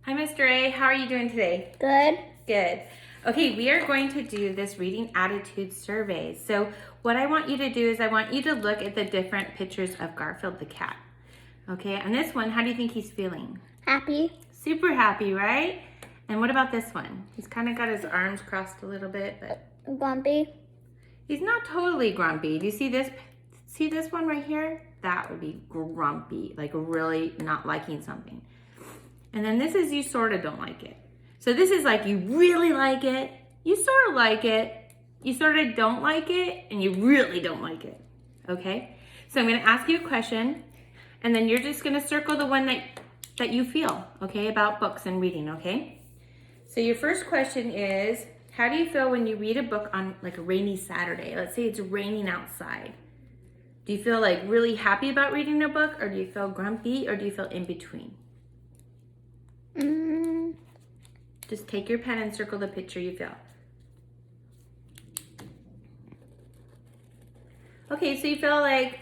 Hi, Mr. A. How are you doing today? Good. Good. Okay, we are going to do this reading attitude survey. So what I want you to do is I want you to look at the different pictures of Garfield the cat. Okay, and this one, how do you think he's feeling? Happy. Super happy, right? And what about this one? He's kind of got his arms crossed a little bit, but Grumpy. he's not totally grumpy. Do you see this? See this one right here? That would be grumpy, like really not liking something. And then this is you sort of don't like it. So this is like you really like it, you sort of like it, you sort of don't like it, and you really don't like it. Okay? So I'm going to ask you a question, and then you're just going to circle the one that you feel, okay, about books and reading, okay? So your first question is, how do you feel when you read a book on like a rainy Saturday? Let's say it's raining outside. Do you feel like really happy about reading a book, or do you feel grumpy, or do you feel in between? Just take your pen and circle the picture you feel. Okay, so you feel like,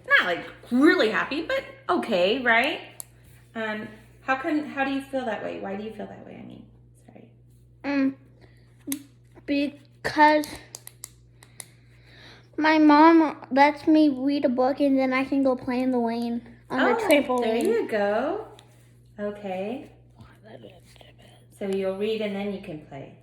not like really happy, but okay, right? How do you feel that way? Why do you feel that way, I mean? Sorry. Because my mom lets me read a book and then I can go play in the lane on the trampoline. There you go. Okay. So you'll read and then you can play.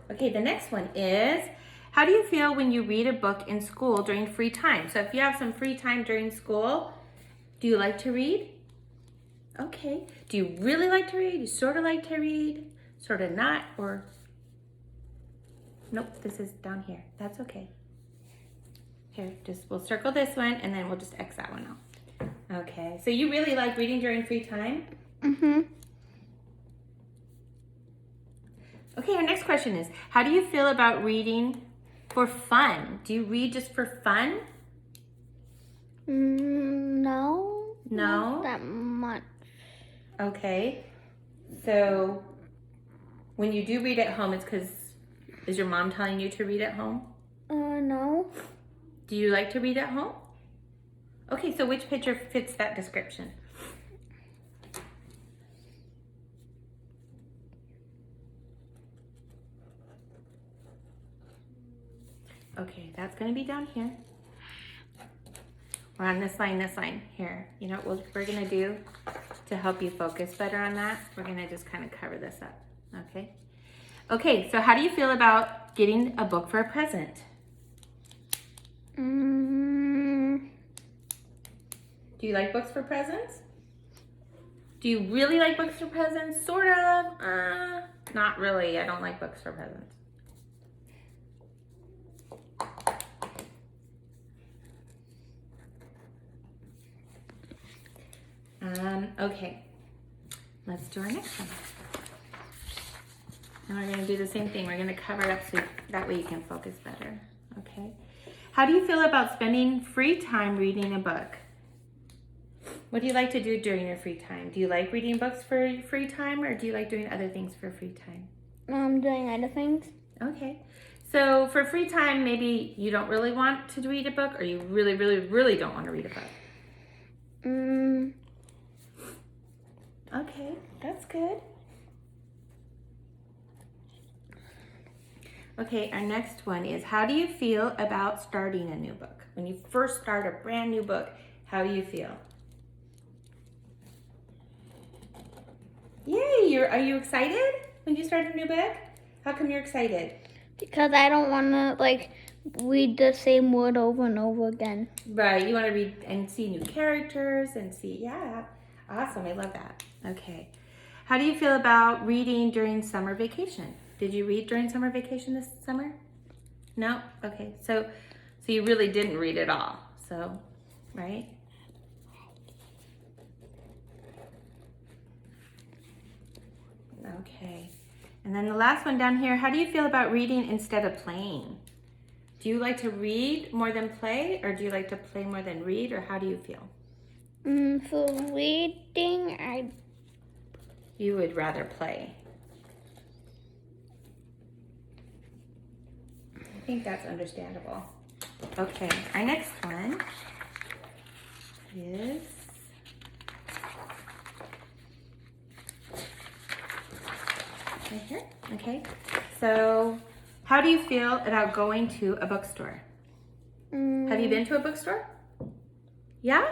Okay, the next one is, how do you feel when you read a book in school during free time? So if you have some free time during school, do you like to read? Okay. Do you really like to read? You sort of like to read? Sort of not? Or nope, this is down here. That's okay. Here, we'll circle this one and then we'll just X that one out. Okay, so you really like reading during free time? Okay, our next question is, how do you feel about reading for fun? Do you read just for fun? No. No? Not that much. Okay, so when you do read at home, it's because, is your mom telling you to read at home? No. Do you like to read at home? Okay, so which picture fits that description? Okay, that's gonna be down here. We're on this line here. You know what we're gonna do to help you focus better on that? We're gonna just kind of cover this up, okay? Okay, so how do you feel about getting a book for a present? Do you like books for presents? Do you really like books for presents? Sort of. Not really. I don't like books for presents. Okay. Let's do our next one. And we're going to do the same thing. We're going to cover it up so that way you can focus better. Okay. How do you feel about spending free time reading a book? What do you like to do during your free time? Do you like reading books for free time, or do you like doing other things for free time? Doing other things. Okay. So for free time, maybe you don't really want to read a book, or you really, really, really don't want to read a book. Okay, that's good. Okay, our next one is, how do you feel about starting a new book? When you first start a brand new book, how do you feel? Yay, are you excited when you start a new book? How come you're excited? Because I don't want to read the same word over and over again. Right, you want to read and see new characters and see, yeah, awesome, I love that. Okay, how do you feel about reading during summer vacation? Did you read during summer vacation this summer? No? Okay, so you really didn't read at all, so, right? Okay, and then the last one down here, how do you feel about reading instead of playing? Do you like to read more than play, or do you like to play more than read, or how do you feel? For reading, You would rather play. I think that's understandable. Okay, our next one is right here. Okay, so how do you feel about going to a bookstore? Have you been to a bookstore? Yeah?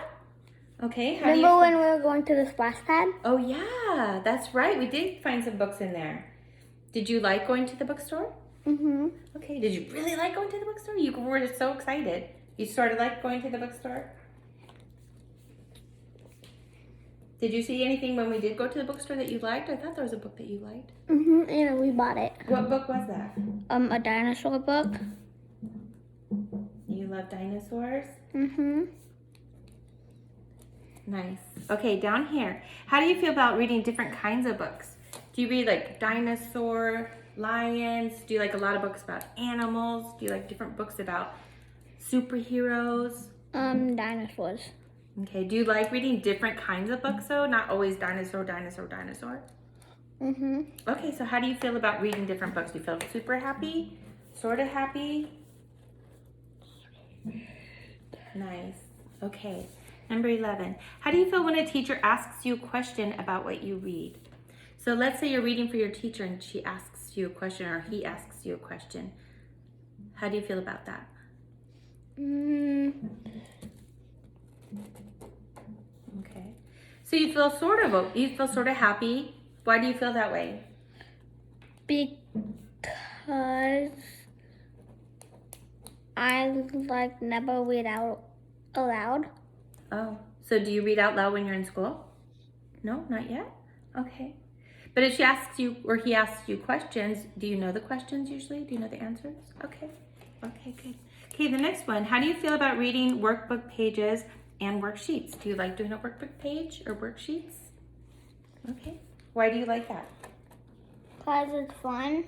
Okay, how do you Remember when we were going to the splash pad? Oh yeah, that's right. We did find some books in there. Did you like going to the bookstore? Mm-hmm. Okay, did you really like going to the bookstore? You were so excited. You sort of liked going to the bookstore? Did you see anything when we did go to the bookstore that you liked? I thought there was a book that you liked. Mm-hmm. And we bought it. What book was that? A dinosaur book. You love dinosaurs? Mm-hmm. Nice. Okay, down here. How do you feel about reading different kinds of books? Do you read like dinosaur, lions? Do you like a lot of books about animals? Do you like different books about superheroes? Dinosaurs. Okay, do you like reading different kinds of books though? Not always dinosaur, dinosaur, dinosaur? Mm-hmm. Okay, so how do you feel about reading different books? Do you feel super happy? Sort of happy? Nice. Okay, number 11. How do you feel when a teacher asks you a question about what you read? So let's say you're reading for your teacher and she asks you a question or he asks you a question. How do you feel about that? Okay. So you feel sort of happy. Why do you feel that way? Because I like never read out aloud. Oh, so do you read out loud when you're in school? No, not yet? Okay. But if she asks you or he asks you questions, do you know the questions usually? Do you know the answers? Okay. Okay, good. Okay, the next one. How do you feel about reading workbook pages and worksheets? Do you like doing a workbook page or worksheets? Okay. Why do you like that? Because it's fun.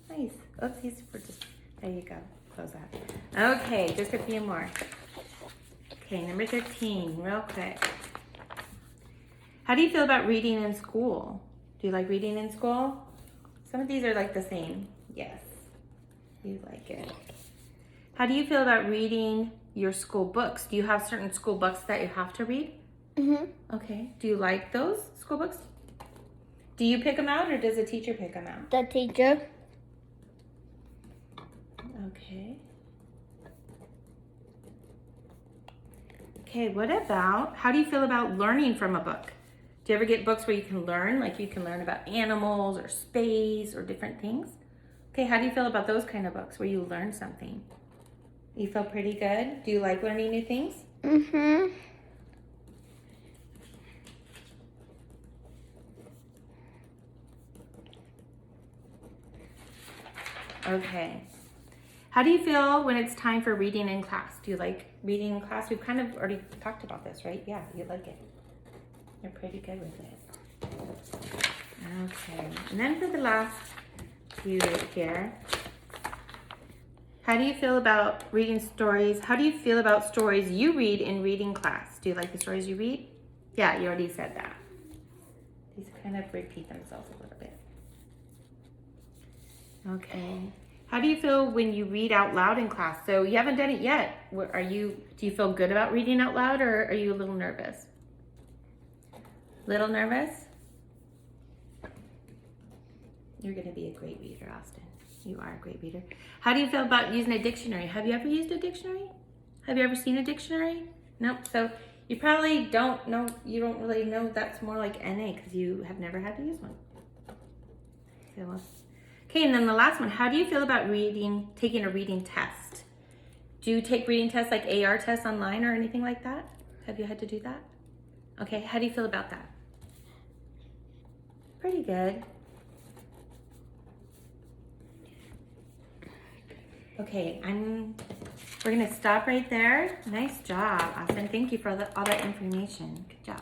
Nice. Oopsies. There you go. Close that. Okay, just a few more. Okay, number 13, real quick. How do you feel about reading in school? Do you like reading in school? Some of these are like the same. Yes, you like it. How do you feel about reading your school books? Do you have certain school books that you have to read? Mm-hmm. Okay, do you like those school books? Do you pick them out or does a teacher pick them out? The teacher. Okay. Okay, what about, how do you feel about learning from a book? Do you ever get books where you can learn, like you can learn about animals or space or different things? Okay, how do you feel about those kind of books where you learn something? You feel pretty good? Do you like learning new things? Mm-hmm. Okay. How do you feel when it's time for reading in class? Do you like reading in class? We've kind of already talked about this, right? Yeah, you like it. You're pretty good with it. Okay, and then for the last few here, how do you feel about reading stories? How do you feel about stories you read in reading class? Do you like the stories you read? Yeah, you already said that. These kind of repeat themselves a little bit. Okay. How do you feel when you read out loud in class? So you haven't done it yet. Do you feel good about reading out loud or are you a little nervous? Little nervous? You're going to be a great reader, Austin. You are a great reader. How do you feel about using a dictionary? Have you ever used a dictionary? Have you ever seen a dictionary? Nope. So you probably don't know, you don't really know that's more like NA because you have never had to use one. Okay, and then the last one, how do you feel about taking a reading test? Do you take reading tests like AR tests online or anything like that? Have you had to do that? Okay, how do you feel about that? Pretty good. Okay, we're gonna stop right there. Nice job, Austin. Thank you for all that information. Good job.